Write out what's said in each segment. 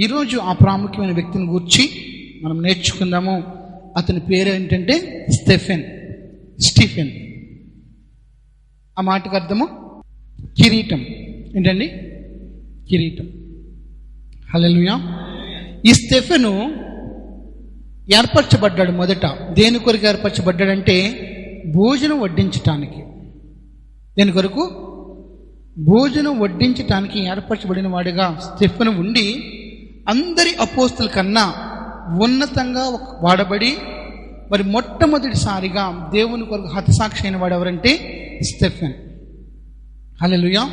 ఈరోజు ఆ ప్రాముఖ్యమైన వ్యక్తిని గూర్చి మనం నేర్చుకుందాము. అతని పేరు ఏంటంటే స్టీఫెన్. ఆ మాటకు అర్థము కిరీటం. ఏంటండి? కిరీటం. హల్లెలూయా. ఈ స్టెఫెను ఏర్పరచబడ్డాడు. మొదట దేని కొరకు ఏర్పరచబడ్డాడంటే భోజనం వడ్డించటానికి. దేని కొరకు? భోజనం వడ్డించటానికి ఏర్పరచబడిన వాడిగా స్టెఫెను ఉండి అందరి అపోస్తుల కన్నా ఉన్నతంగా వాడబడి మరి మొట్టమొదటిసారిగా దేవుని కొరకు హతసాక్షి అయిన వాడు ఎవరంటే స్టెఫెన్. హల్లెలూయా.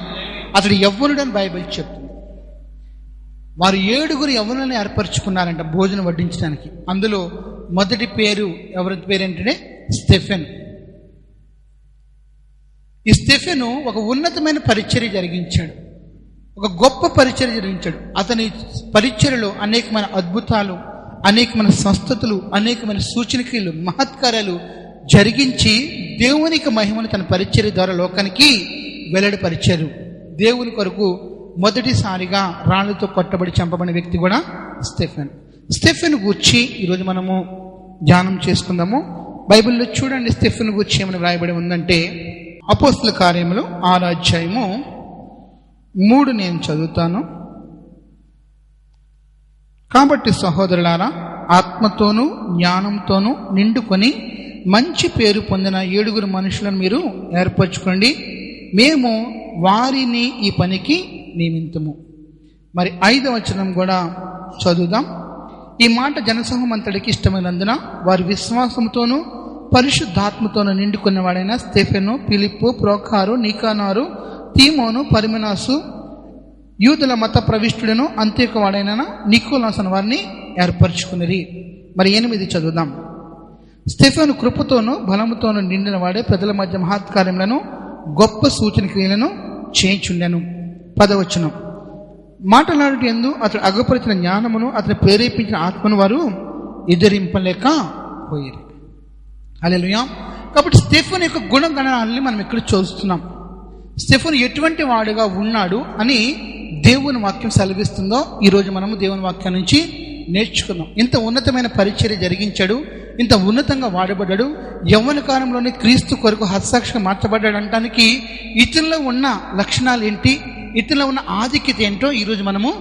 అతడు యవ్వనుడని బైబిల్ చెప్తుంది. వారు 7 యవ్వనులను ఏర్పరచుకున్నారంట భోజనం వడ్డించడానికి. అందులో మొదటి పేరు ఎవరి పేరు ఏంటంటే స్టెఫెన్. ఈ స్టెఫెను ఒక ఉన్నతమైన పరిచర్య జరిగించాడు, ఒక గొప్ప పరిచర్య జరిగించాడు. అతని పరిచర్యలో అనేకమైన అద్భుతాలు, అనేకమైన స్వస్థతలు, అనేకమైన సూచనక్రియలు, మహత్కార్యాలు జరిగించి దేవునికి మహిమను తన పరిచర్య ద్వారా లోకానికి వెల్లడిపరిచారు. దేవుని కొరకు మొదటిసారిగా రాళ్ళతో కొట్టబడి చంపబడిన వ్యక్తి కూడా స్టెఫెన్ గూర్చి ఈరోజు మనము ధ్యానం చేసుకుందాము. బైబిల్లో చూడండి, స్టెఫెన్ గూర్చి ఏమైనా వ్రాయబడి ఉందంటే అపోస్తల కార్యములు 6వ అధ్యాయము 3 నేను చదువుతాను. కాబట్టి సహోదరులారా, ఆత్మతోనూ జ్ఞానంతోనూ నిండుకొని మంచి పేరు పొందిన 7 మనుషులను మీరు ఏర్పరచుకోండి. మేము వారిని ఈ పనికి నియమింతుము. మరి 5వ వచనం కూడా చదువుదాం. ఈ మాట జనసమూహం అంతటికి ఇష్టమైనందున వారి విశ్వాసంతోనూ పరిశుద్ధాత్మతోనూ నిండుకున్నవాడైన స్టెఫెను, ఫిలిప్పు, ప్రోకారు, నికానారు, తీమోను, పర్మినాసు, యూదుల మత ప్రవిష్టుడను అంత్యోక వాడైన నికోలాసు అనే వారిని ఏర్పరచుకున్నది. మరి 8 చదువుదాం. స్టెఫెను కృపతోనూ బలముతోనూ నిండిన వాడే ప్రజల మధ్య మహత్కార్యములను గొప్ప సూచన క్రియలను చేయించుండెను. 10వ వచనం. మాట్లాడుటందు అతడు అగపరిచిన జ్ఞానమును అతను ప్రేరేపించిన ఆత్మను వారు ఎదిరింపలేకపోయారు. హల్లెలూయా. కాబట్టి స్టెఫెను యొక్క గుణగణాలని మనం ఇక్కడ చూస్తున్నాం. స్టెఫెను ఎటువంటి వాడుగా ఉన్నాడు అని దేవుని వాక్యం సెలవిస్తుందో ఈరోజు మనము దేవుని వాక్యం నుంచి నేర్చుకుందాం. ఇంత ఉన్నతమైన పరిచర్య జరిగించాడు, ఇంత ఉన్నతంగా వాడబడ్డాడు. యవ్వన కాలంలోనే క్రీస్తు కొరకు హతసాక్షిగా మార్చబడ్డాడు అనడానికి ఇతనిలో ఉన్న లక్షణాలు ఏంటి, ఇతనిలో ఉన్న ఆధిక్యత ఏంటో ఈరోజు మనము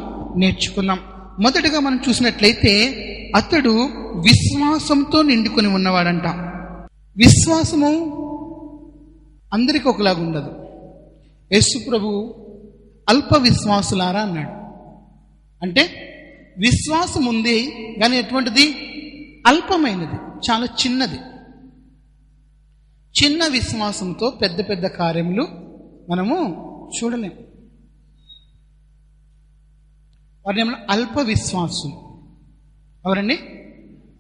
నేర్చుకుందాం. మొదటగా మనం చూసినట్లయితే అతడు విశ్వాసంతో నిండుకొని ఉన్నవాడంట. విశ్వాసము అందరికీ ఒకలాగా ఉండదు. యేసు ప్రభు అల్ప విశ్వాసులారా అన్నాడు. అంటే విశ్వాసం ఉంది కానీ ఎటువంటిది? అల్పమైనది, చాలా చిన్నది. చిన్న విశ్వాసంతో పెద్ద పెద్ద కార్యములు మనము చూడలేము. వారిని ఏమన్నా అల్ప విశ్వాసులు. ఎవరండి?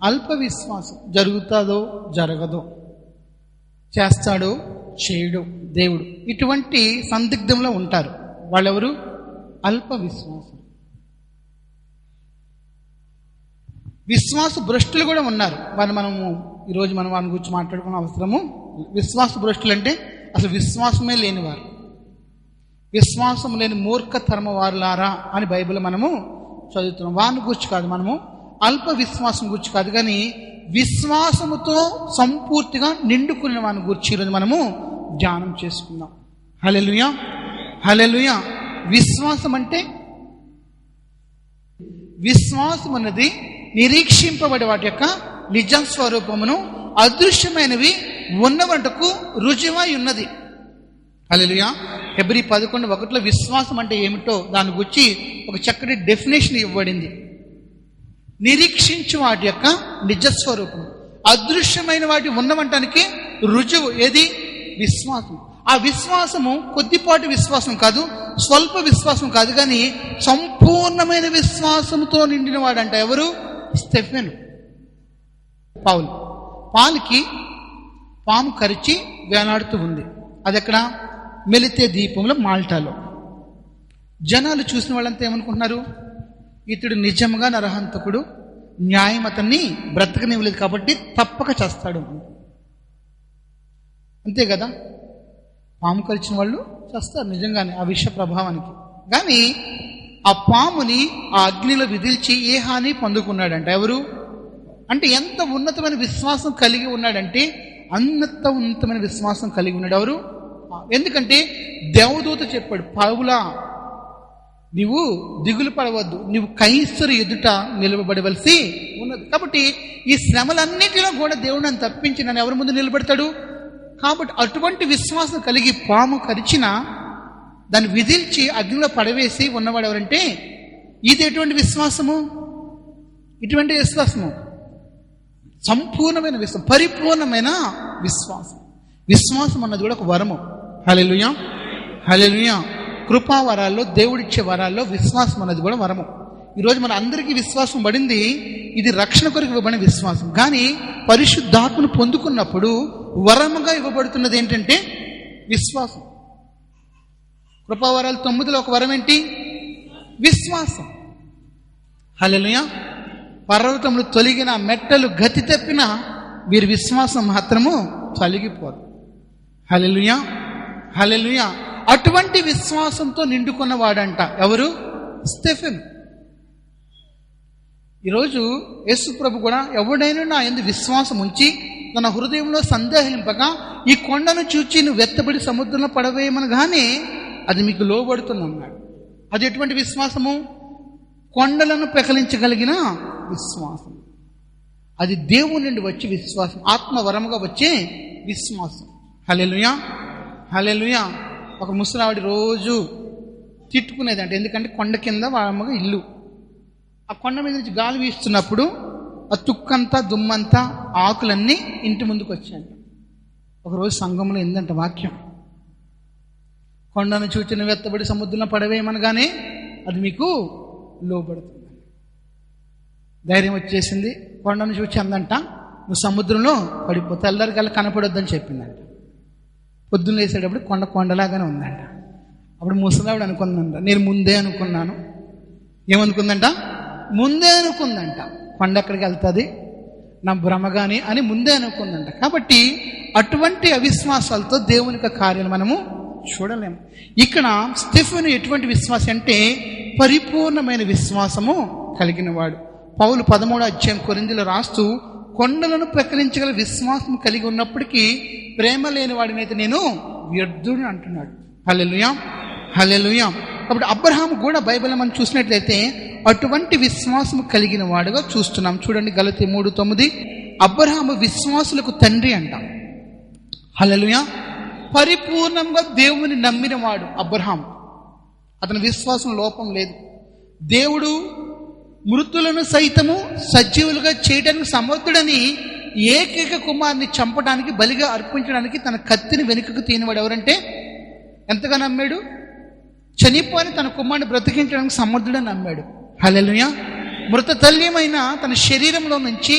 అల్ప విశ్వాసం. జరుగుతుందో జరగదో, చేస్తాడో చేయడు దేవుడు, ఇటువంటి సందిగ్ధంలో ఉంటారు. వాళ్ళెవరు? అల్ప విశ్వాసం. విశ్వాస భ్రష్టులు కూడా ఉన్నారు. మనము ఈరోజు మనం వారి గురించి మాట్లాడుకునే అవసరము. విశ్వాస భ్రష్టులు అంటే అసలు విశ్వాసమే లేనివారు, విశ్వాసం లేని మూర్ఖతరమ వారులారా అని బైబిల్ మనము చదువుతున్నాం. వారిని గురించి కాదు, మనము అల్ప విశ్వాసం గురించి కాదు, కానీ విశ్వాసముతో సంపూర్తిగా నిండుకున్న వారిని గురించి ఈరోజు మనము ధ్యానం చేసుకుందాం. హల్లెలూయా, హల్లెలూయా. విశ్వాసం అంటే, విశ్వాసం అన్నది నిరీక్షింపబడే వాటి యొక్క నిజ స్వరూపమును అదృశ్యమైనవి ఉన్నవంటకు రుజువై ఉన్నది. హల్లెలూయా. హెబ్రీ 11:1 విశ్వాసం అంటే ఏమిటో దాని గురించి ఒక చక్కటి డెఫినేషన్ ఇవ్వబడింది. నిరీక్షించు వాటి యొక్క నిజస్వరూపం, అదృశ్యమైన వాటి ఉన్నవంటానికి రుజువు ఏది? విశ్వాసం. ఆ విశ్వాసము కొద్దిపాటి విశ్వాసం కాదు, స్వల్ప విశ్వాసం కాదు, కానీ సంపూర్ణమైన విశ్వాసంతో నిండిన వాడంట. ఎవరు? స్టెఫెను. పాలుకి పాము కరిచి వేలాడుతూ ఉంది. అది ఎక్కడ? మెలితే దీపంలో, మాల్టాలో. జనాలు చూసిన వాళ్ళంతా ఏమనుకుంటున్నారు? ఇతడు నిజంగా నరహంతకుడు, న్యాయం అతన్ని బ్రతకనివ్వలేదు కాబట్టి తప్పక చేస్తాడు. అంతే కదా? పాము కరిచిన వాళ్ళు చేస్తారు నిజంగానే ఆ విష ప్రభావానికి. కానీ ఆ పాముని ఆ అగ్నిలో విదిల్చి ఏ హాని పొందుకున్నాడంట. ఎవరు అంటే ఎంత ఉన్నతమైన విశ్వాసం కలిగి ఉన్నాడంటే అంత ఉన్నతమైన విశ్వాసం కలిగి ఉన్నాడు. ఎవరు? ఎందుకంటే దేవదూత చెప్పాడు, పౌలా నీవు దిగులు పడవద్దు, నీవు కైసరు ఎదుట నిలబడవలసి ఉన్నది. కాబట్టి ఈ శ్రమలన్నిటిలో కూడా దేవుడు నన్ను తప్పించి నన్ను ఎవరి ముందు నిలబెడతాడు. కాబట్టి అటువంటి విశ్వాసం కలిగి పాము కరిచిన దాన్ని విధిల్చి అగ్నిలో పడవేసి ఉన్నవాడు ఎవరంటే ఇది ఎటువంటి విశ్వాసము? ఇటువంటి విశ్వాసము సంపూర్ణమైన విశ్వాసం, పరిపూర్ణమైన విశ్వాసం. విశ్వాసం అన్నది కూడా ఒక వరము. హల్లెలూయా, హల్లెలూయా. కృపావరాల్లో దేవుడిచ్చే వరాల్లో విశ్వాసం అన్నది కూడా వరము. ఈరోజు మన అందరికీ విశ్వాసం పడింది, ఇది రక్షణ కొరకు ఇవ్వబడిన విశ్వాసం. కానీ పరిశుద్ధాత్మను పొందుకున్నప్పుడు వరముగా ఇవ్వబడుతున్నది ఏంటంటే విశ్వాసం. కృపావరాలు 9లో ఒక వరం ఏంటి? విశ్వాసం. హల్లెలూయా. పర్వతములు తొలగిన, మెట్టలు గతి తప్పిన వీరి విశ్వాసం మాత్రము తొలగిపోదు. హల్లెలూయా, హల్లెలూయా. అటువంటి విశ్వాసంతో నిండుకున్నవాడంట ఎవరు? స్టెఫెన్. ఈరోజు యేసు ప్రభు కూడా ఎవడైనా నా యందు విశ్వాసం ఉంచి తన హృదయంలో సందేహింపగా ఈ కొండను చూచి నువ్వు ఎత్తబడి సముద్రంలో పడవేయమనగానే అది మీకు లోబడుతున్నాడు. అది ఎటువంటి విశ్వాసము? కొండలను పెకలించగలిగిన విశ్వాసం. అది దేవుని నుండి వచ్చే విశ్వాసం, ఆత్మవరముగా వచ్చే విశ్వాసం. హల్లెలూయా, హల్లెలూయా. ఒక ముసలావిడ రోజు తిట్టుకునేదంట, ఎందుకంటే కొండ కింద వాళ్ళ ఇల్లు. ఆ కొండ మీద నుంచి గాలి వీస్తున్నప్పుడు ఆ తుక్కంతా దుమ్మంతా ఆకులన్నీ ఇంటి ముందుకు వచ్చాయంట. ఒకరోజు సంఘంలో ఏందంట వాక్యం, కొండను చూచి నువ్వు ఎత్తబడి సముద్రంలో పడవేయమనగానే అది మీకు లోబడుతుంది. ధైర్యం వచ్చేసింది. కొండను చూచి అందంట నువ్వు సముద్రంలో పడిపో, తెల్లరికల్లా కనపడొద్దని చెప్పిందంట. పొద్దున్న లేసేటప్పుడు కొండలాగానే ఉందంట. అప్పుడు ముసలావిడ అనుకుందంట, నేను ముందే అనుకున్నాను. ఏమనుకుందంట? ముందే అనుకుందంట. కొండ ఎక్కడికి వెళ్తుంది, నా భ్రమగాని అని ముందే అనుకుందంట. కాబట్టి అటువంటి అవిశ్వాసాలతో దేవుని యొక్క కార్యాలు మనము చూడలేము. ఇక్కడ స్టెఫెను ఎటువంటి విశ్వాసం అంటే పరిపూర్ణమైన విశ్వాసము కలిగిన వాడు. పౌలు 13వ అధ్యాయం కొరింథీయులో రాస్తూ కొండలను ప్రకటించగల విశ్వాసం కలిగి ఉన్నప్పటికీ ప్రేమ లేని వాడినైతే నేను వ్యర్థుని అంటున్నాడు. హల్లెలూయా, హల్లెలూయా. కాబట్టి అబ్రహాము కూడా బైబిల్లో మనం చూసినట్లయితే అటువంటి విశ్వాసం కలిగిన వాడుగా చూస్తున్నాం. చూడండి, గలతీ 3:9 అబ్రహాము విశ్వాసులకు తండ్రి అంట. హల్లెలూయా. పరిపూర్ణంగా దేవుని నమ్మిన వాడు అబ్రహాము. అతని విశ్వాసం లోపం లేదు. దేవుడు మృతులను సైతము సజీవులుగా చేయడానికి సమర్థుడని ఏకైక కుమారుని చంపడానికి, బలిగా అర్పించడానికి తన కత్తిని వెనుకకు తీయనివాడు ఎవరంటే ఎంతగా నమ్మాడు? చనిపోని తన కుమారుని బ్రతికించడానికి సమర్థుడని నమ్మాడు. హల్లెలూయా. మృత తల్యమైన తన శరీరంలో నుంచి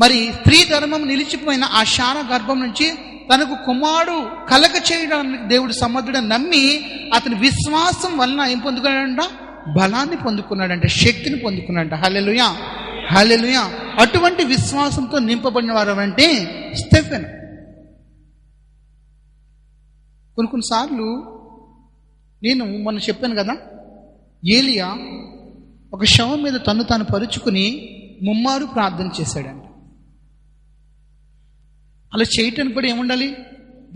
మరి స్త్రీ ధర్మం నిలిచిపోయిన ఆ శాన గర్భం నుంచి తనకు కుమారుడు కలగ చేయడానికి దేవుడు సమర్థుడని నమ్మి అతని విశ్వాసం వలన ఏం పొందుకున్నాడంట? బలాన్ని పొందుకున్నాడంట, శక్తిని పొందుకున్నాడంట. హల్లెలూయా, హల్లెలూయా. అటువంటి విశ్వాసంతో నింపబడిన వారు అంటే స్టెఫెన్. కొన్నిసార్లు నేను మొన్న చెప్పాను కదా, ఏలియా ఒక శవం మీద తను తాను పరుచుకుని ముమ్మారు ప్రార్థన చేశాడంట. అలా చేయటానికి కూడా ఏముండాలి?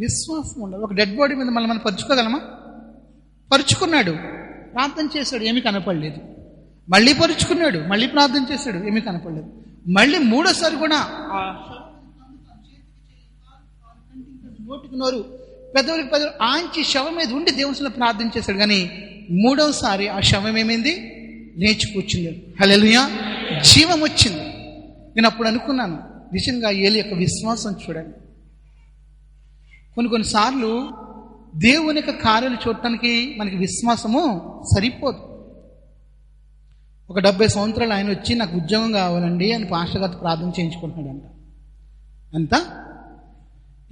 విశ్వాసం ఉండాలి. ఒక డెడ్ బాడీ మీద మనం పరుచుకోగలమా? పరుచుకున్నాడు, ప్రార్థన చేశాడు, ఏమీ కనపడలేదు. మళ్ళీ పరుచుకున్నాడు, మళ్ళీ ప్రార్థన చేశాడు, ఏమీ కనపడలేదు. మళ్ళీ మూడోసారి కూడా ఆ నోటికి నోరు పెదవులకి పెదవులు ఆంచి శవం మీద ఉండి దేవునిలో ప్రార్థన చేశాడు. కానీ మూడవసారి ఆ శవం ఏమైంది? లేచి కూర్చుంది. హల్లెలూయా, జీవం వచ్చింది. నేను అప్పుడు అనుకున్నాను, నిజంగా ఏలి యొక్క విశ్వాసం చూడండి. కొన్నిసార్లు దేవుని యొక్క కార్యాలు చూడటానికి మనకి విశ్వాసము సరిపోదు. ఒక 70 సంవత్సరాలు ఆయన వచ్చి నాకు ఉద్యోగం కావాలండి అని పాస్టర్ గారితో ప్రార్థన చేయించుకుంటున్నాడంట. ఎంత?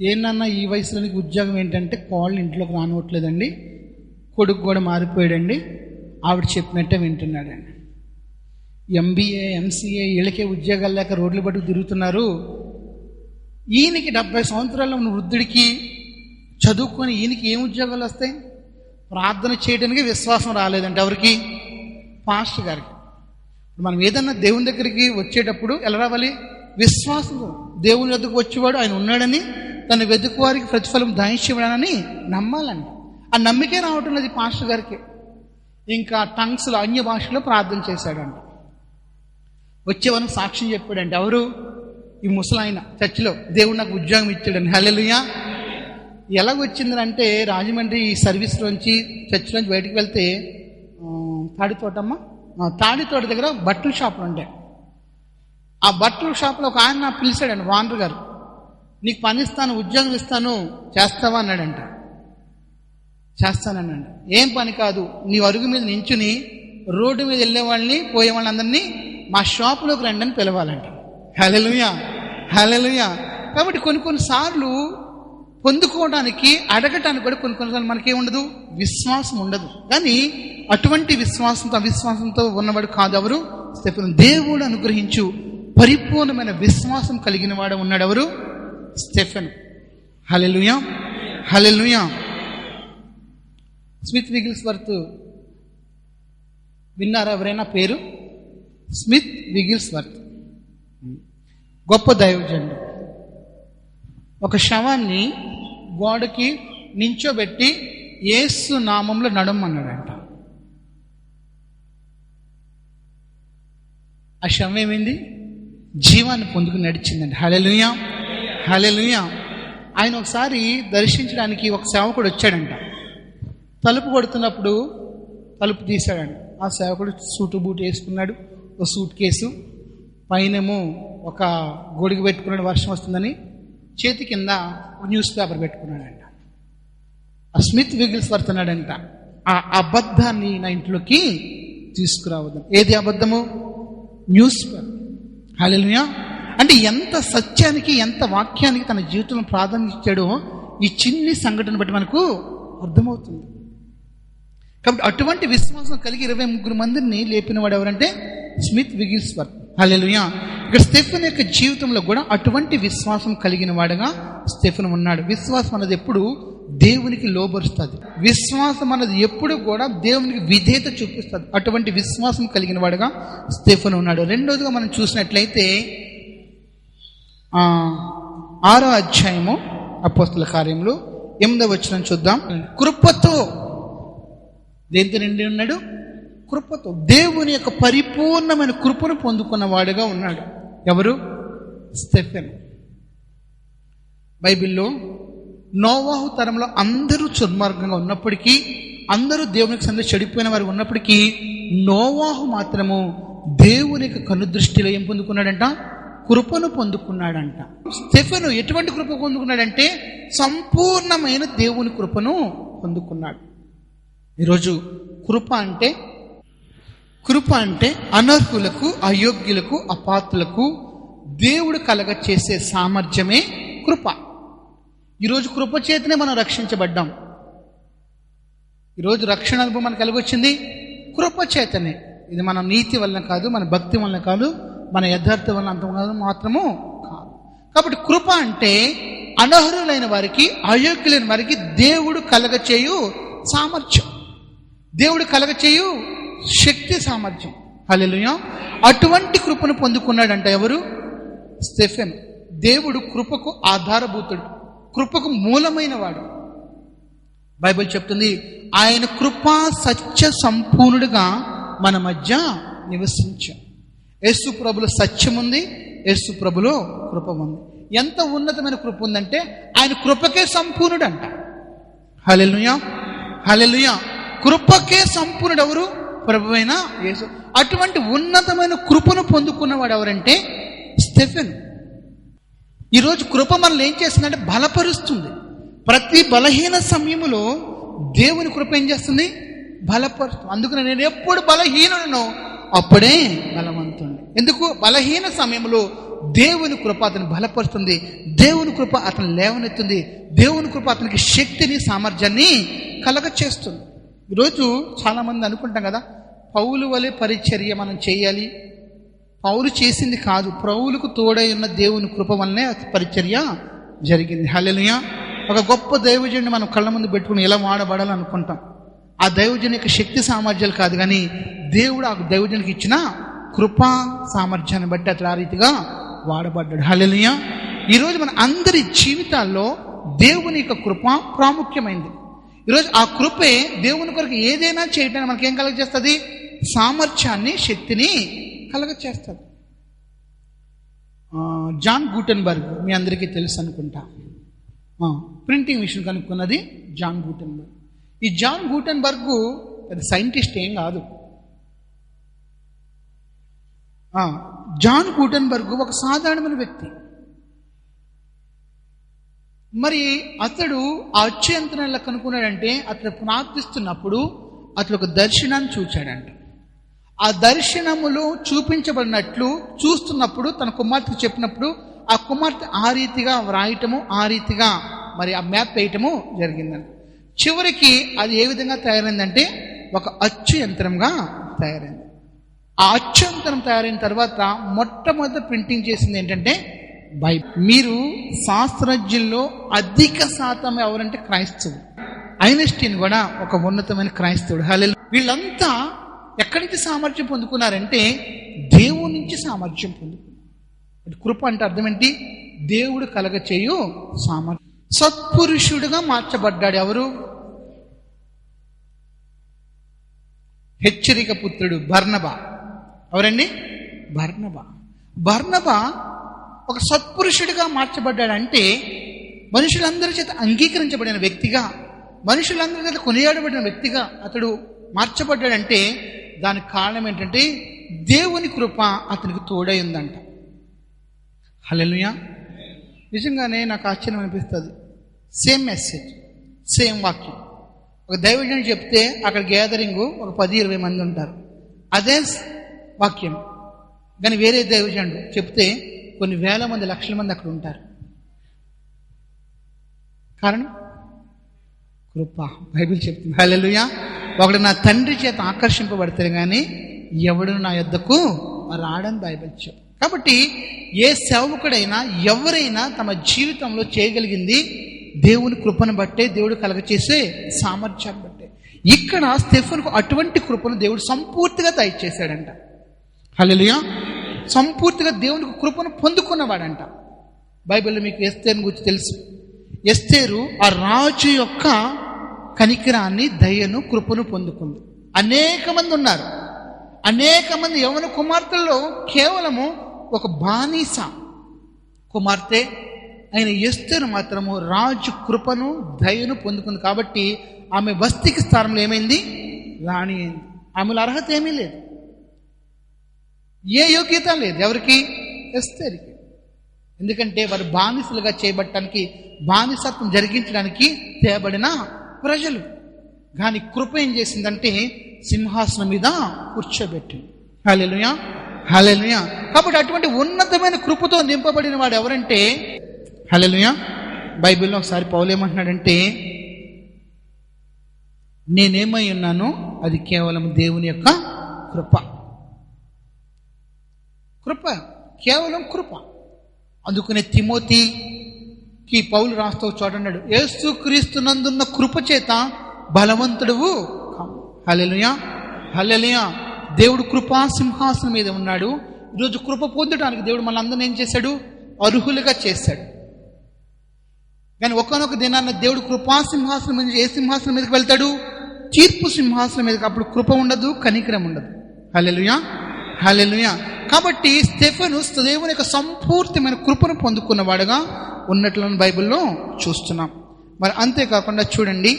ఏంటన్నా ఈ వయసులో నీకు ఉద్యోగం ఏంటంటే కోళ్ళు ఇంట్లోకి రానివ్వట్లేదండి, కొడుకు కూడా మారిపోయాడండి, ఆవిడ చెప్పినట్టే వింటున్నాడండి. MBA MCA వీళ్ళకే ఉద్యోగాలు లేక రోడ్లు పట్టుకు తిరుగుతున్నారు. ఈయనకి 70 సంవత్సరాల వృద్ధుడికి చదువుకొని ఈయనకి ఏం ఉద్యోగాలు వస్తాయి? ప్రార్థన చేయడానికి విశ్వాసం రాలేదంటే ఎవరికి? పాస్టర్ గారికి. మనం ఏదన్నా దేవుని దగ్గరికి వచ్చేటప్పుడు ఎలా రావాలి? విశ్వాసంతో. దేవుని వద్దకు వచ్చేవాడు ఆయన ఉన్నాడని, తన వెతుకు వారికి ప్రతిఫలం దయచేయడానని నమ్మాలని. ఆ నమ్మికే రావటం లేదు పాస్టర్ గారికి. ఇంకా టంగ్స్లో అన్య భాషలో ప్రార్థన చేశాడంట. వచ్చేవాళ్ళకి సాక్ష్యం చెప్పాడంటే, ఎవరు? ఈ ముసలాయన చర్చిలో దేవుడు నాకు ఉద్యోగం ఇచ్చాడని. హల్లెలూయా. ఎలాగొచ్చిందంటే, రాజమండ్రి ఈ సర్వీస్లోంచి చర్చిలోంచి బయటికి వెళ్తే తాడితోట దగ్గర బట్టల షాపులు ఉంటాయి. ఆ బట్టల షాపులో ఒక ఆయన పిలిచాడండి, వానర్ గారు, నీకు పని ఇస్తాను, ఉద్యోగం ఇస్తాను, చేస్తావా అన్నాడంట. చేస్తానన్నాడు. ఏం పని కాదు, నీ అరుగు మీద నించుని రోడ్డు మీద వెళ్ళే వాళ్ళని పోయే వాళ్ళందరినీ మా షాపులోకి రండి అని పిలవాలంట. హల్లెలూయా, హల్లెలూయా. కాబట్టి కొన్నిసార్లు పొందుకోవడానికి, అడగటానికి కూడా కొన్నిసార్లు మనకేముండదు, విశ్వాసం ఉండదు. కానీ అటువంటి విశ్వాసంతో, అవిశ్వాసంతో ఉన్నవాడు కాదు ఎవరు? స్టెఫెను. దేవుడు అనుగ్రహించు పరిపూర్ణమైన విశ్వాసం కలిగిన వాడు ఉన్నాడు ఎవరు? స్టెఫెను. హల్లెలూయా, హల్లెలూయా. స్మిత్ విగిల్స్వర్త్ విన్నారా ఎవరైనా పేరు? స్మిత్ విగిల్స్వర్త్ గొప్ప దైవజనుడు. ఒక శవాన్ని గోడకి నించోబెట్టి యేసు నామంలో నడమన్నాడంట. ఆ శవం ఏమైంది? జీవాన్ని పొందుకుని నడిచిందండి. హల్లెలూయా, హల్లెలూయా. ఆయన ఒకసారి దర్శించడానికి ఒక సేవకుడు వచ్చాడంట. తలుపు కొడుతున్నప్పుడు తలుపు తీశాడండి. ఆ సేవకుడు సూటు బూటు వేసుకున్నాడు, ఒక సూట్ కేసు, పైనేమో ఒక గొడుగు పెట్టుకున్నాడు, వర్షం వస్తుందని. చేతి కింద న్యూస్ పేపర్ పెట్టుకున్నాడంట. ఆ స్మిత్ విగిల్స్వర్త్ అన్నాడంట, ఆ అబద్ధాన్ని నా ఇంట్లోకి తీసుకురావద్దు. ఏది అబద్ధము? Newspaper. హల్లెలూయా. అంటే ఎంత సత్యానికి, ఎంత వాక్యానికి తన జీవితంలో ప్రాధాన్యత ఇచ్చాడో ఈ చిన్ని సంఘటన బట్టి మనకు అర్థమవుతుంది. కాబట్టి అటువంటి విశ్వాసం కలిగి 23 మందిని లేపిన వాడు ఎవరంటే స్మిత్ విగిల్స్వర్త్. హల్లెలూయా. ఇక్కడ స్టెఫెన్ యొక్క జీవితంలో కూడా అటువంటి విశ్వాసం కలిగిన వాడుగా స్టెఫెన్ ఉన్నాడు. విశ్వాసం అన్నది ఎప్పుడు దేవునికి లోబరుస్తుంది. విశ్వాసం అన్నది ఎప్పుడు కూడా దేవునికి విధేయత చూపిస్తుంది. అటువంటి విశ్వాసం కలిగిన వాడుగా స్టెఫెన్ ఉన్నాడు. రెండోదిగా మనం చూసినట్లయితే 6వ అధ్యాయము అపోస్తల కార్యములు 8వ వచనం చూద్దాం. కృపతో, దేంతో నిండి ఉన్నాడు? కృపతో. దేవుని యొక్క పరిపూర్ణమైన కృపను పొందుకున్న వాడుగా ఉన్నాడు. ఎవరు? స్టెఫెన్. బైబిల్లో నోవాహు తరంలో అందరూ దుర్మార్గంగా ఉన్నప్పటికీ, అందరూ దేవునికి సందే చెడిపోయిన వారు ఉన్నప్పటికీ, నోవాహు మాత్రము దేవుని యొక్క కనుదృష్టిలో ఏం పొందుకున్నాడంట? కృపను పొందుకున్నాడంట. స్టెఫెను ఎటువంటి కృప పొందుకున్నాడంటే సంపూర్ణమైన దేవుని కృపను పొందుకున్నాడు. ఈరోజు కృప అంటే అనర్హులకు, అయోగ్యులకు, అపాత్రులకు దేవుడు కలగ చేసే సామర్థ్యమే కృప. ఈరోజు కృప చేతనే మనం రక్షించబడ్డాం. ఈరోజు రక్షణ అనుభవం మనకు కలిగొచ్చింది కృప చేతనే. ఇది మన నీతి వలన కాదు, మన భక్తి వలన కాదు, మన యథార్థ వలన అంత మాత్రము కాదు. కాబట్టి కృప అంటే అనర్హులైన వారికి, అయోగ్యులైన వారికి దేవుడు కలగచేయు సామర్థ్యం, దేవుడు కలగచేయు శక్తి, సామర్థ్యం. హల్లెలూయా. అటువంటి కృపను పొందుకున్నాడంట ఎవరు? స్టెఫెన్. దేవుడు కృపకు ఆధారభూతుడు, కృపకు మూలమైన వాడు. బైబిల్ చెప్తుంది, ఆయన కృపా సత్య సంపూర్ణుడుగా మన మధ్య నివసించాం. యేసు ప్రభులో సత్యం ఉంది, యేసు ప్రభులో కృప ఉంది. ఎంత ఉన్నతమైన కృప ఉందంటే ఆయన కృపకే సంపూర్ణుడు అంట. హల్లెలూయా, హల్లెలూయా. కృపకే సంపూర్ణుడు ఎవరు? ప్రభువైన యేసు. అటువంటి ఉన్నతమైన కృపను పొందుకున్నవాడు ఎవరంటే స్టెఫెన్. ఈరోజు కృప మనల్ని ఏం చేస్తుందంటే బలపరుస్తుంది. ప్రతి బలహీన సమయంలో దేవుని కృప ఏం చేస్తుంది? బలపరుస్తుంది. అందుకని నేను ఎప్పుడు బలహీనుడునో అప్పుడే బలవంతుడు. ఎందుకు? బలహీన సమయంలో దేవుని కృప అతను బలపరుస్తుంది, దేవుని కృప అతను లేవనెత్తుంది, దేవుని కృప అతనికి శక్తిని, సామర్థ్యాన్ని కలగ చేస్తుంది. ఈరోజు చాలామంది అనుకుంటాం కదా, పౌలు వలె పరిచర్య మనం చేయాలి. పౌలు చేసింది కాదు, పౌలుకు తోడై ఉన్న దేవుని కృప వల్లనే పరిచర్య జరిగింది. హల్లెలూయా. ఒక గొప్ప దైవజనుడిని మనం కళ్ళ ముందు పెట్టుకుని ఎలా వాడబడాలనుకుంటాం. ఆ దైవజన్ యొక్క శక్తి సామర్థ్యాలు కాదు, కానీ దేవుడు ఆ దైవజనికి ఇచ్చిన కృపా సామర్థ్యాన్ని బట్టి అతడు ఆ రీతిగా వాడబడ్డాడు. హల్లెలూయా. ఈరోజు మన అందరి జీవితాల్లో దేవుని యొక్క కృప ప్రాముఖ్యమైంది. ఈరోజు ఆ కృపే దేవుని కొరకు ఏదైనా చేయటానికి మనకేం కలగజేస్తుంది? సామర్థ్యాన్ని, శక్తిని కలగజేస్తుంది. జాన్ గూటెన్బర్గ్ మీ అందరికీ తెలుసు అనుకుంటా. ప్రింటింగ్ మిషన్ కనుక్కున్నది జాన్ గూటెన్బర్గ్. ఈ జాన్ గూటెన్బర్గ్ సైంటిస్ట్ ఏం కాదు. జాన్ గూటెన్బర్గ్ ఒక సాధారణమైన వ్యక్తి. మరి అతడు ఆ అచ్చు యంత్రాన్ని కనుక్కున్నాడంటే అతడు ప్రార్థిస్తున్నప్పుడు అతడు ఒక దర్శనాన్ని చూచాడంట. ఆ దర్శనములో చూపించబడినట్లు చూస్తున్నప్పుడు తన కుమార్తెకు చెప్పినప్పుడు ఆ కుమార్తె ఆ రీతిగా వ్రాయటము, ఆ రీతిగా మరి ఆ మ్యాప్ వేయటము జరిగిందంట. చివరికి అది ఏ విధంగా తయారైందంటే ఒక అచ్చు యంత్రంగా తయారైంది. ఆ అచ్చు యంత్రం తయారైన తర్వాత మొట్టమొదటి ప్రింటింగ్ చేసింది ఏంటంటే బైబిల్. మీరు శాస్త్రజ్ఞుల్లో అధిక శాతం ఎవరంటే క్రైస్తవుడు. ఐన్స్టీన్ కూడా ఒక ఉన్నతమైన క్రైస్తవుడు. హల్లెలూయా. వీళ్ళంతా ఎక్కడి నుంచి సామర్థ్యం పొందుకున్నారంటే దేవుడి నుంచి సామర్థ్యం పొందుకున్నారు. కృప అంటే అర్థం ఏంటి? దేవుడు కలగచేయు సామర్థ్యం. సత్పురుషుడుగా మార్చబడ్డాడు. ఎవరు? హెచ్చరిక పుత్రుడు బర్నబా. ఎవరండి? బర్నబా ఒక సత్పురుషుడిగా మార్చబడ్డాడంటే మనుషులందరి చేత అంగీకరించబడిన వ్యక్తిగా, మనుషులందరి చేత కొనియాడబడిన వ్యక్తిగా అతడు మార్చబడ్డాడంటే దానికి కారణం ఏంటంటే దేవుని కృప అతనికి తోడై ఉందంట. హల్లెలూయా. నిజంగానే నాకు ఆశ్చర్యం అనిపిస్తుంది. సేమ్ మెసేజ్, సేమ్ వాక్యం. ఒక దైవజనుడు చెప్తే అక్కడ గ్యాదరింగ్ ఒక 10-20 మంది ఉంటారు. అదే వాక్యం కానీ వేరే దైవజనుడు చెప్తే కొన్ని వేల మంది, లక్షల మంది అక్కడ ఉంటారు. కారణం కృప. బైబిల్ చెప్తుంది. హల్లెలూయా. ఒకడు నా తండ్రి చేత ఆకర్షింపబడతారు కానీ ఎవడు నా యొద్దకు రాడని బైబిల్ చెప్తుంది. కాబట్టి ఏ సేవకుడైనా ఎవరైనా తమ జీవితంలో చేయగలిగింది దేవుని కృపను బట్టే, దేవుడు కలగచేసే సామర్థ్యాన్ని బట్టే. ఇక్కడ స్టెఫెనుకు అటువంటి కృపను దేవుడు సంపూర్తిగా దయచేశాడంట. హల్లెలూయా. సంపూర్తిగా దేవునికి కృపను పొందుకున్నవాడంట. బైబిల్లో మీకు ఎస్తేరు గురించి తెలుసు. ఎస్తేరు ఆ రాజు యొక్క కనికరాన్ని, దయను, కృపను పొందుకుంది. అనేక మంది ఉన్నారు. అనేక మంది యవ్వన కుమార్తెల్లో కేవలము ఒక బానిస కుమార్తె అయిన ఎస్తేరు మాత్రము రాజు కృపను, దయను పొందుకుంది. కాబట్టి ఆమె వస్తికి స్థానంలో ఏమైంది? రాణి అయింది. ఆమెలో అర్హత ఏమీ లేదు, ఏ యోగ్యత లేదు. ఎవరికి? ఎస్తేరుకి. ఎందుకంటే వారు బానిసలుగా చేయబట్టడానికి, బానిసత్వం జరిగించడానికి తేబడిన ప్రజలు. కానీ కృప ఏం చేసిందంటే సింహాసనం మీద కూర్చోబెట్టింది. హల్లెలూయా. హల్లెలూయా. కాబట్టి అటువంటి ఉన్నతమైన కృపతో నింపబడిన వాడు ఎవరంటే, హల్లెలూయా, బైబిల్లో ఒకసారి పౌలు ఏమంటున్నాడంటే, నేనేమై ఉన్నానో అది కేవలం దేవుని యొక్క కృప. కృప, కేవలం కృప. అందుకనే తిమోతికి పౌలు రాస్తూ చూడన్నాడు, యేసుక్రీస్తునందున్న కృప చేత బలవంతుడువు. హల్లెలూయా. హల్లెలూయా. దేవుడు కృపా సింహాసనం మీద ఉన్నాడు. ఈరోజు కృప పొందడానికి దేవుడు మనందరిని ఏం చేశాడు? అర్హులుగా చేశాడు. కానీ ఒకనొక దినాన్న దేవుడు కృపా సింహాసనం మీద, ఏ సింహాసనం మీదకి వెళ్తాడు? తీర్పు సింహాసనం మీదకి. అప్పుడు కృప ఉండదు, కనికరం ఉండదు. హల్లెలూయా. హల్లెలూయా. కాబట్టి స్టెఫెను దేవుని యొక్క సంపూర్తిమైన కృపను పొందుకున్నవాడుగా ఉన్నట్లను బైబిల్లో చూస్తున్నాం. మరి అంతేకాకుండా చూడండి,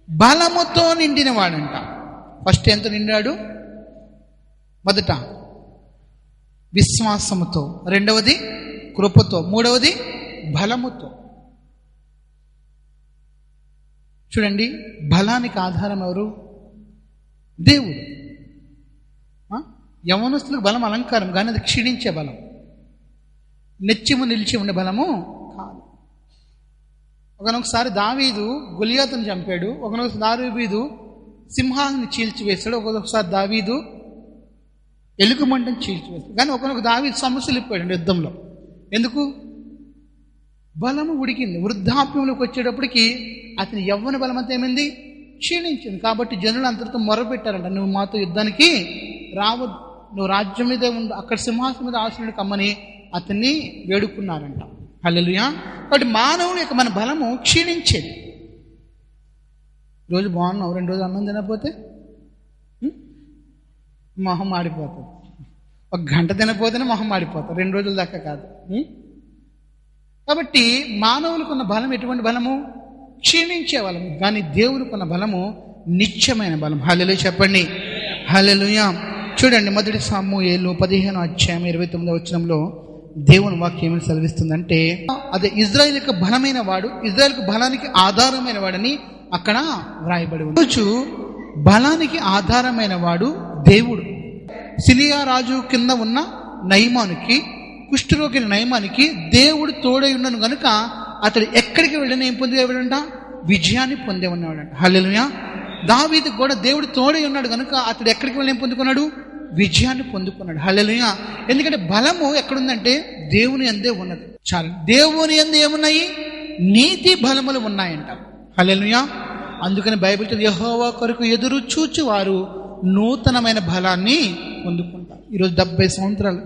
బలముతో నిండిన వాడంట. ఫస్ట్ ఎంత నిండాడు? మొదట విశ్వాసముతో, రెండవది కృపతో, మూడవది బలముతో. చూడండి, బలానికి ఆధారం ఎవరు? దేవుడు. యవనస్తులకు బలం అలంకారం, కానీ అది క్షీణించే బలం, నిత్యము నిలిచి ఉండే బలము కాదు. ఒకనొకసారి దావీదు గొలియాతును చంపాడు, ఒకనొకసారి దావీదు సింహాన్ని చీల్చివేశాడు, ఒకసారి దావీదు ఎలుగుమంటను చీల్చివేశాడు. కానీ ఒకనొక దావీదు సమస్యలు ఇప్పాడు యుద్ధంలో. ఎందుకు? బలము ఉడికింది. వృద్ధాప్యంలోకి వచ్చేటప్పటికి అతని యవ్వన బలం అంతా ఏమైంది? క్షీణించింది. కాబట్టి జనులు అంతటితో మొరపెట్టారంట, నువ్వు మాతో యుద్ధానికి రావద్దు, నువ్వు రాజ్యం మీదే ఉండు, అక్కడ సింహాసనం మీద ఆసనుడు కమ్మని అతన్ని వేడుకున్నారంట. హల్లెలూయా. కాబట్టి మానవుని యొక్క మన బలము క్షీణించేది. రోజు బాగున్నావు, 2 రోజులు అన్నం తినకపోతే మొహం మాడిపోతుంది. 1 గంట తినకపోతేనే మొహం మాడిపోతుంది, 2 రోజుల దాకా కాదు. కాబట్టి మానవులకు ఉన్న బలం ఎటువంటి బలము? క్షీణించే బలము. కానీ దేవునికి ఉన్న బలము నిత్యమైన బలం. హల్లెలూయా చెప్పండి, హల్లెలూయా. చూడండి, 1 సమూయేలు 15:29 దేవుని వాక్యం ఏమని సెలవిస్తుందంటే, అదే ఇజ్రాయేల్ యొక్క బలమైన వాడు, ఇజ్రాయేల్కు బలానికి ఆధారమైన వాడని అక్కడ వ్రాయబడి ఉంది. రోజు బలానికి ఆధారమైన వాడు దేవుడు. సిరియా రాజు కింద ఉన్న నయమానుకి, కుష్ఠరోగిని నయమానికి దేవుడు తోడై ఉన్నను కనుక అతడు ఎక్కడికి వెళ్ళినా ఏం పొందేవాడంట? విజయాన్ని పొందే ఉన్నాడంట. హల్లెలూయా. దావీదుకు కూడా దేవుడు తోడై ఉన్నాడు కనుక అతడు ఎక్కడికి వెళ్ళి ఏం పొందుకున్నాడు? విజయాన్ని పొందుకున్నాడు. హల్లెలూయా. ఎందుకంటే బలము ఎక్కడుందంటే దేవుని యందే ఉన్నది. చాలు, దేవుని యందు ఏమున్నాయి? నీతి బలములు ఉన్నాయంట. హల్లెలూయా. అందుకని బైబిల్ యెహోవా కొరకు ఎదురు చూచి వారు నూతనమైన బలాన్ని పొందుకుంటారు. ఈరోజు 70 సంవత్సరాలు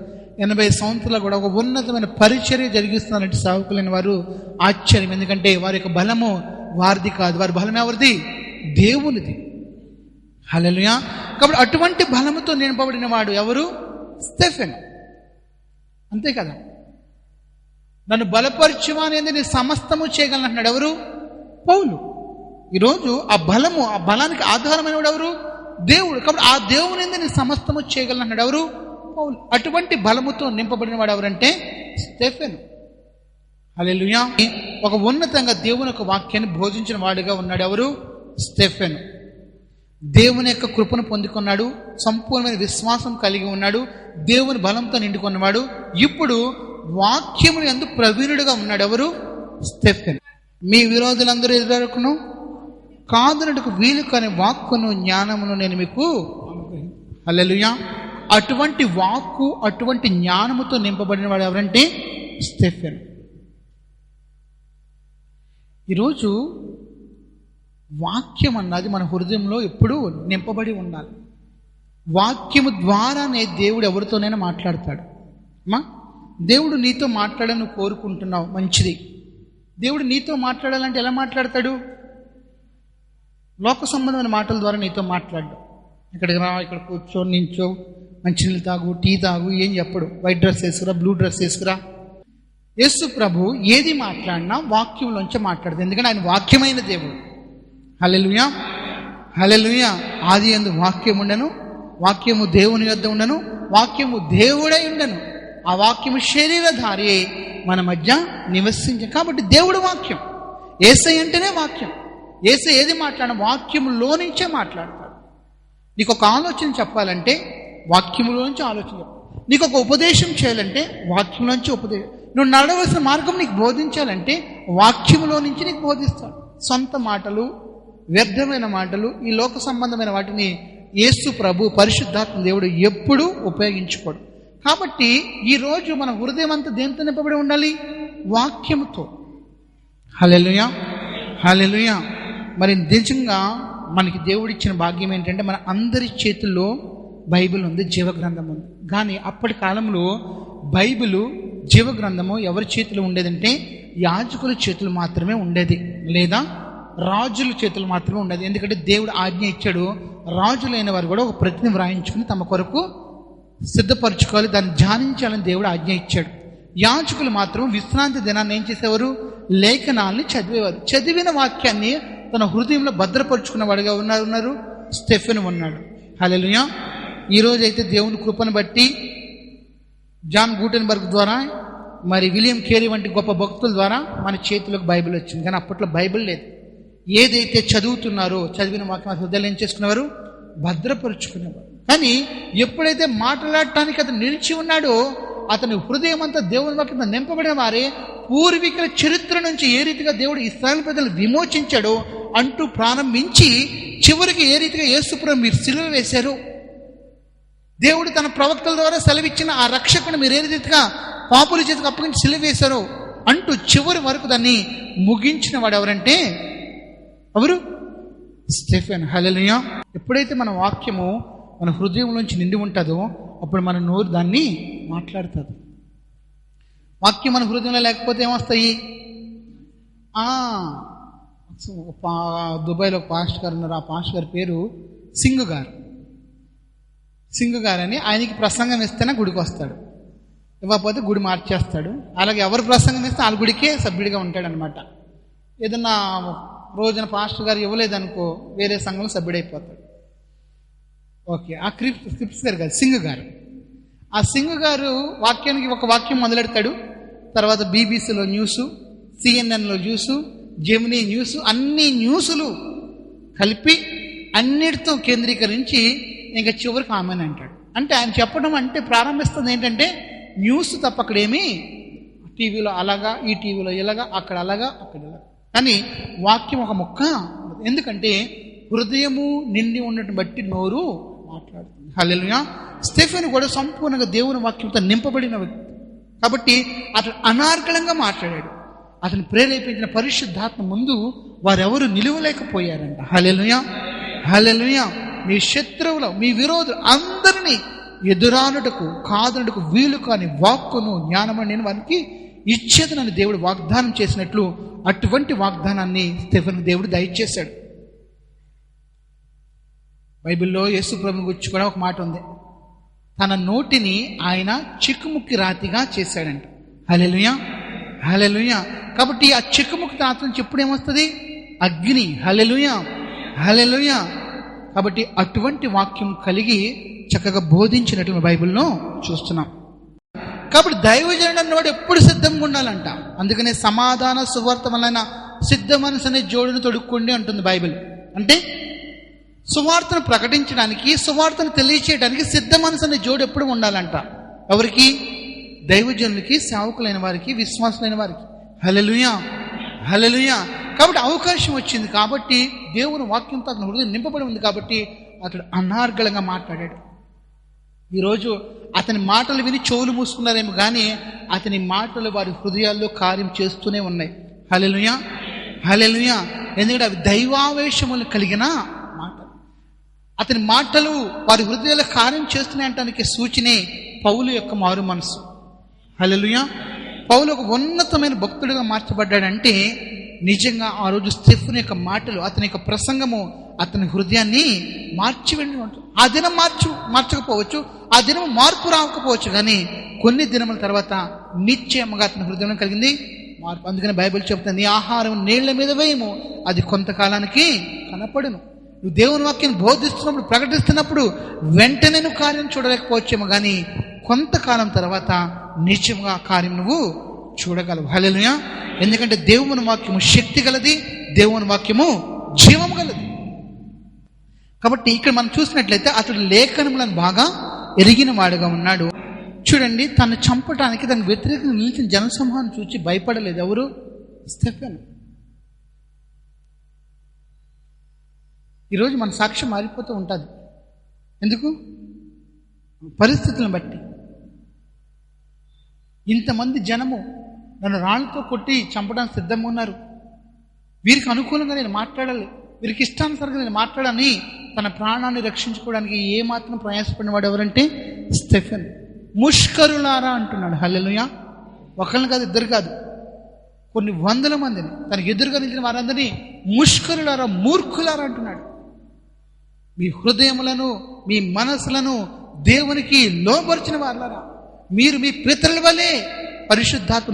80 సంవత్సరాలు కూడా ఒక ఉన్నతమైన పరిచర్య జరిగిస్తున్నారంటే సేవకులైన వారు ఆశ్చర్యం. ఎందుకంటే వారి యొక్క బలము వారిది కాదు, వారి బలం ఎవరిది? దేవునిది. హల్లెలూయా. కాబట్టి అటువంటి బలముతో నింపబడిన వాడు ఎవరు? స్టెఫెను. అంతే కదా. నన్ను బలపరచువా అనేది నేను సమస్తము చేయగలను అంటున్నాడు. ఎవరు? పౌలు. ఈరోజు ఆ బలము, ఆ బలానికి ఆధారమైన వాడు ఎవరు? దేవుడు. కాబట్టి ఆ దేవుని నేను సమస్తము చేయగలను అన్నాడు. ఎవరు? పౌలు. అటువంటి బలముతో నింపబడిన వాడు ఎవరంటే స్టెఫెను. హల్లెలూయా. ఒక ఉన్నతంగా దేవుని యొక్క వాక్యాన్ని బోధించిన వాడిగా ఉన్నాడు. ఎవరు? స్టెఫెను. దేవుని యొక్క కృపను పొందుకున్నాడు, సంపూర్ణమైన విశ్వాసం కలిగి ఉన్నాడు, దేవుని బలంతో నిండుకున్నవాడు. ఇప్పుడు వాక్యమును యందు ప్రవీణుడుగా ఉన్నాడు. ఎవరు? స్టెఫెను. మీ విరోధులందరూ ఎదురకును కాదునట్టుకు వీలు కాని వాక్కును జ్ఞానమును నేను మీకు అనుగ్రహించాను. హల్లెలూయా. అటువంటి వాక్కు, అటువంటి జ్ఞానముతో నింపబడిన వాడు ఎవరంటే స్టెఫెను. ఈరోజు వాక్యం అన్నది మన హృదయంలో ఎప్పుడూ నింపబడి ఉండాలి. వాక్యము ద్వారానే దేవుడు ఎవరితోనైనా మాట్లాడతాడు. అమ్మా, దేవుడు నీతో మాట్లాడాలని కోరుకుంటున్నావు, మంచిది. దేవుడు నీతో మాట్లాడాలంటే ఎలా మాట్లాడతాడు? లోక సంబంధమైన మాటల ద్వారా నీతో మాట్లాడు. ఇక్కడికి రా, ఇక్కడ కూర్చో, నించో, మంచినీళ్ళు తాగు, టీ తాగు, ఏం చెప్పడు. వైట్ డ్రెస్ వేసుకురా, బ్లూ డ్రెస్ వేసుకురా. యేసు ప్రభు ఏది మాట్లాడినా వాక్యంలోంచి మాట్లాడదు. ఎందుకంటే ఆయన వాక్యమైన దేవుడు. హల్లెలూయా, హల్లెలూయా. ఆది యందు వాక్యం ఉండను, వాక్యము దేవుని యొద్ద ఉండను, వాక్యము దేవుడై ఉండను, ఆ వాక్యము శరీరధారి అయి మన మధ్య నివసించే. కాబట్టి దేవుడు వాక్యం. యేసయ్య అంటేనే వాక్యం. యేసయ్య ఏది మాట్లాడినా వాక్యములో నుంచే మాట్లాడతాడు. నీకు ఒక ఆలోచన చెప్పాలంటే వాక్యములో నుంచి ఆలోచన చెప్పాలి. నీకు ఒక ఉపదేశం చేయాలంటే వాక్యంలోంచి ఉపదేశం. నువ్వు నడవలసిన మార్గం నీకు బోధించాలంటే వాక్యములో నుంచి నీకు బోధిస్తాడు. సొంత మాటలు, వ్యర్థమైన మాటలు, ఈ లోక సంబంధమైన వాటిని యేసు ప్రభు, పరిశుద్ధాత్మ దేవుడు ఎప్పుడూ ఉపయోగించుకోడు. కాబట్టి ఈరోజు మన హృదయం అంతా దేంతో నింపబడి ఉండాలి? వాక్యముతో. హల్లెలూయా, హల్లెలూయా. మరి నిజంగా మనకి దేవుడిచ్చిన భాగ్యం ఏంటంటే మన అందరి చేతుల్లో బైబిల్ ఉంది, జీవగ్రంథం ఉంది. కానీ అప్పటి కాలంలో బైబిలు, జీవగ్రంథము ఎవరి చేతిలో ఉండేదంటే యాజకుల చేతులు మాత్రమే ఉండేది, లేదా రాజుల చేతులు మాత్రమే ఉండేది. ఎందుకంటే దేవుడు ఆజ్ఞ ఇచ్చాడు, రాజులైన వారు కూడా ఒక ప్రతిని వ్రాయించుకుని తమ కొరకు సిద్ధపరచుకోవాలి, దాన్ని ధ్యానించాలని దేవుడు ఆజ్ఞ ఇచ్చాడు. యాజకులు మాత్రం విశ్రాంతి దినాన్ని ఏం చేసేవారు? లేఖనాల్ని చదివేవారు. చదివిన వాక్యాన్ని తన హృదయంలో భద్రపరుచుకున్న వాడిగా ఉన్నారు స్టెఫెను ఉన్నాడు. హల్లెలూయా. ఈరోజైతే దేవుని కృపను బట్టి జాన్ గూటెన్బర్గ్ ద్వారా, మరి విలియం కేరీ వంటి గొప్ప భక్తుల ద్వారా మన చేతులకు బైబిల్ వచ్చింది. కానీ అప్పట్లో బైబిల్ లేదు. ఏదైతే చదువుతున్నారో చదివిన వాక్యం హృదయాలు ఏం చేసుకునేవారు? భద్రపరుచుకునేవారు. కానీ ఎప్పుడైతే మాట్లాడటానికి అతను నిలిచి ఉన్నాడో అతని హృదయం అంతా దేవుని వాక్యం నింపబడిన వారే పూర్వీకుల చరిత్ర నుంచి ఏ రీతిగా దేవుడు ఇశ్రాయేలు ప్రజలు విమోచించాడో అంటూ ప్రారంభించి చివరికి ఏ రీతిగా యేసుప్రభు మీరు సిలువ వేశారు, దేవుడు తన ప్రవక్తల ద్వారా సెలవిచ్చిన ఆ రక్షకుని మీరు ఏ రీతిగా పాపుల చేతికి అప్పగించి సిలువ వేశారో అంటూ చివరి వరకు దాన్ని ముగించిన వాడు ఎవరంటే ఎవరు? స్టెఫెన్. హల్లెలూయా. ఎప్పుడైతే మన వాక్యము మన హృదయంలోంచి నిండి ఉంటుందో అప్పుడు మన నోరు దాన్ని మాట్లాడుతుంది. వాక్యం మన హృదయంలో లేకపోతే ఏమొస్తాయి? దుబాయ్లో ఒక పాస్టర్ గారు ఉన్నారు. ఆ పాస్టర్ గారి పేరు సింగ్ గారు. సింగ్ గారు అని, ఆయనకి ప్రసంగం ఇస్తేనే గుడికి వస్తాడు, ఇవ్వకపోతే గుడి మార్చేస్తాడు. అలాగే ఎవరు ప్రసంగం ఇస్తే వాళ్ళ గుడికే సభ్యుడిగా ఉంటాడనమాట. ఏదన్నా రోజున పాస్టర్ గారు ఇవ్వలేదనుకో వేరే సంఘంలో సభ్యుడైపోతాడు. ఓకే, ఆ క్రిప్స్ గారు కాదు, సింగ్ గారు. ఆ సింగ్ గారు వాక్యానికి ఒక వాక్యం మొదలెడతాడు, తర్వాత బీబీసీలో న్యూసు, సిఎన్ఎన్లో న్యూసు, జెమినీ న్యూస్, అన్ని న్యూసులు కలిపి అన్నిటితో కేంద్రీకరించి ఇంకా చివరికి ఆమెను అంటాడు. అంటే ఆయన చెప్పడం అంటే ప్రారంభిస్తుంది ఏంటంటే న్యూస్ తప్ప అక్కడేమీ టీవీలో అలాగా, ఈ టీవీలో ఇలాగా, అక్కడ అలాగా, అక్కడ ఇలాగా, కానీ వాక్యం ఒక ముక్క. ఎందుకంటే హృదయము నిండి ఉండటం బట్టి నోరు మాట్లాడుతుంది. హల్లెలూయా. స్టెఫెన్ కూడా సంపూర్ణంగా దేవుని వాక్యంతో నింపబడిన వ్యక్తి కాబట్టి అతను అనార్గళంగా మాట్లాడాడు. అతను ప్రేరేపించిన పరిశుద్ధాత్మ ముందు వారెవరు నిలువలేకపోయారంట. హల్లెలూయా. హల్లెలూయా. మీ శత్రువులు, మీ విరోధులు అందరినీ ఎదురానుటకు కాదనుటకు వీలు కాని వాక్కును జ్ఞానమని నేను వారికి ఇచ్చేదనని దేవుడు వాగ్దానం చేసినట్లు అటువంటి వాగ్దానాన్ని స్టెఫెన్ దేవుడు దయచేశాడు. బైబిల్లో యేసు ప్రభువుని గురించి కూడా ఒక మాట ఉంది, తన నోటిని ఆయన చిక్కుముక్కి రాతిగా చేశాడంట. హల్లెలూయా. హల్లెలూయా. కాబట్టి ఆ చిక్కుముక్కి రాతి నుంచి ఎప్పుడు ఏమొస్తుంది? అగ్ని. హల్లెలూయా. హల్లెలూయా. కాబట్టి అటువంటి వాక్యం కలిగి చక్కగా బోధించినట్లు బైబిల్లో చూస్తున్నాం. కాబట్టి దైవజనుడు అన్నవాడు ఎప్పుడు సిద్ధంగా ఉండాలంట. అందుకనే సమాధాన సువార్త వలన సిద్ధ మనసు అనే జోడును తొడుక్కోండి అంటుంది బైబిల్. అంటే సువార్తను ప్రకటించడానికి, సువార్తను తెలియచేయడానికి సిద్ధ మనసు అనే జోడు ఎప్పుడు ఉండాలంట. ఎవరికి? దైవజనులకి, సేవకులైన వారికి, విశ్వాసులైన వారికి. హల్లెలూయా. హల్లెలూయా. కాబట్టి అవకాశం వచ్చింది కాబట్టి దేవుని వాక్యంతో అతని హృదయం నింపబడి ఉంది కాబట్టి అతడు అనార్గళంగా మాట్లాడాడు. ఈరోజు అతని మాటలు విని చెవులు మూసుకున్నారేమో కానీ అతని మాటలు వారి హృదయాల్లో కార్యం చేస్తూనే ఉన్నాయి. హల్లెలూయా. హల్లెలూయా. ఎందుకంటే అవి దైవావేశములు కలిగిన మాటలు. అతని మాటలు వారి హృదయాల్లో కార్యం చేస్తున్నాయి అంటానికి సూచనే పౌలు యొక్క మారు మనసు. హల్లెలూయా. పౌలు ఒక ఉన్నతమైన భక్తుడిగా మార్చబడ్డాడంటే నిజంగా ఆ రోజు స్టెఫెను యొక్క మాటలు, అతని యొక్క ప్రసంగము అతని హృదయాన్ని మార్చి వెళ్ళి ఉంటుంది. ఆ దినం మార్చకపోవచ్చు, ఆ దినం మార్పు రాకపోవచ్చు, కానీ కొన్ని దినముల తర్వాత నిశ్చయముగా అతని హృదయం కలిగింది మార్పు. అందుకని బైబిల్ చెప్తుంది, నీ ఆహారం నీళ్ల మీద వేయము, అది కొంతకాలానికి కనపడును. నువ్వు దేవుని వాక్యాన్ని బోధిస్తున్నప్పుడు, ప్రకటిస్తున్నప్పుడు వెంటనే నువ్వు కార్యం చూడలేకపోవచ్చేమో, కానీ కొంతకాలం తర్వాత నిజంగా కార్యం నువ్వు చూడగలవు. హల్లెలూయా. ఎందుకంటే దేవుని వాక్యము శక్తి గలది, దేవుని వాక్యము జీవము గలది. కాబట్టి ఇక్కడ మనం చూసినట్లయితే అతడు లేఖనములను బాగా ఎరిగిన వాడుగా ఉన్నాడు. చూడండి, తను చంపడానికి తన వ్యతిరేకంగా నిలిచిన జనసమూహాన్ని చూసి భయపడలేదు. ఎవరు? స్టెఫెను. ఈరోజు మన సాక్ష్యం మారిపోతూ ఉంటుంది. ఎందుకు? పరిస్థితులను బట్టి. ఇంతమంది జనము నన్ను రాళ్ళతో కొట్టి చంపడానికి సిద్ధంగా ఉన్నారు, వీరికి అనుకూలంగా నేను మాట్లాడాలి, వీరికి ఇష్టానుసారంగా నేను మాట్లాడాలని తన ప్రాణాన్ని రక్షించుకోవడానికి ఏమాత్రం ప్రయాసపడినవాడు ఎవరంటే స్టెఫెన్. ముష్కరులారా అంటున్నాడు. హల్లెలూయా. ఒకళ్ళని కాదు, ఇద్దరు కాదు, కొన్ని వందల మందిని తనకు ఎదురుగా నిలిచిన వారందరినీ ముష్కరులారా, మూర్ఖులారా అంటున్నాడు. మీ హృదయములను, మీ మనసులను దేవునికి లోబర్చిన వారులారా, మీరు మీ పితరుల వలె పరిశుద్ధాత్మ